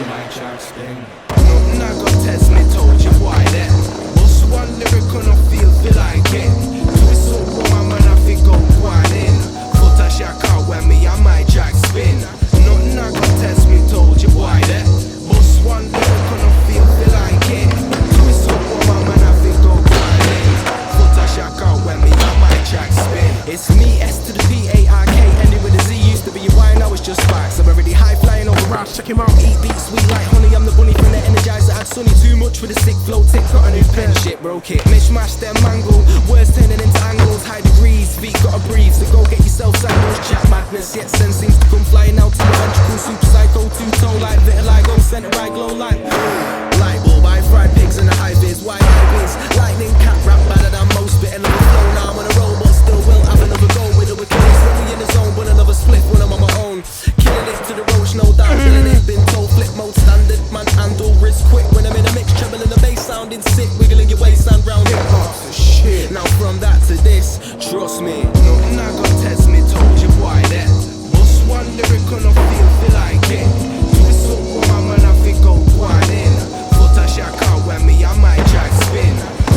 my Jack spin. Nothing I got test me, told you why that. What's one lyric on a feel like it? Twist so warm, man, I think go quiet in. Foot a Shak out when me and my Jack spin. Nothing I got test me, told you why that. What's one lyric on a feel like it? Twist so warm, man, I think go quiet in. Foot a Shak out when me and my Jack spin. It's me, S to the P-A-R-K, ending with a Z. Used to be a Y, now it's just Sparkz. I'm already high flying over rocks. Check him out, eat beats, sweet like honey. I'm the bunny from the Energizer. Had Sunny too much for the sick flow tick. Got a new pen, shit broke it. Mishmash them mangle, words turning into angles. High degrees, feet gotta breathe. So go get yourself sandals. Chat madness, yet sense seems to come flying out to the ventricle. Super psycho, two-tone like vitiligo, center right glow like light bulb. I fried pigs in the high vis, white high vis. Lightning cat rap better than most. Bit of a flow, now I'm on a roll, but still will have another go with a Achilles. When we in the zone, but another split when I'm on my own. Killing it to the roach, no doubt. Killing it, been told, flip mode standard. Man, handle wrist quick when I'm in a mix, treble in the bass, sounding sick, wiggling your waist and round it. Shit. Now from that to this, trust me. Nothing I got test me, told you why that. What's one lyric on a feel like it? Twist so warm, man, I think go quiet in. Foot a Shak out when me and my Jack spin.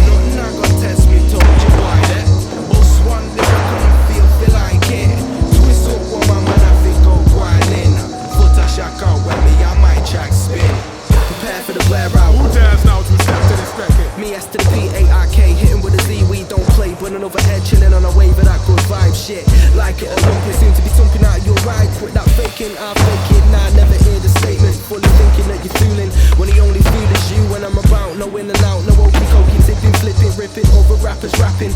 Nothing I got test me, told you why that. What's one lyric on a feel like it? Twist so warm, man, I think go quiet in. Foot a Shak out when me and my Jack spin. Prepare for the blare out. Who dares now to step to this record? Me S to the P-A-R-K, hitting with a Z, we don't play. But another head chilling on a wave of that good vibe shit. Like it or lump it, soon to be thumping out your ride. Quit that faking, I fake it. Nah, never hear the statement. Fully thinking that you're fooling. When the only feel is you when I'm about. No in and out, no okey cokey, tipping, flipping, ripping. Over rappers rapping.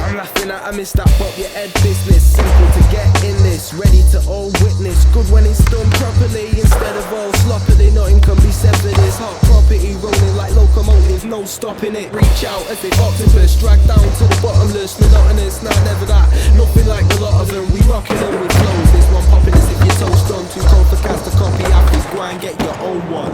I'm laughing at I missed that pop your head business. Simple to get in this, ready to all witness. Good when it's done properly, instead of all sloppily. Nothing can be said for this hot property. Rolling like locomotive, no stopping it. Reach out as if octopus, drag down to the bottomless. Monotonous, nah, never that. Nothing like a lot of them. We rocking them with flows. This one popping as if your toast done. Too cold for cast a copy. I think go and get your own one.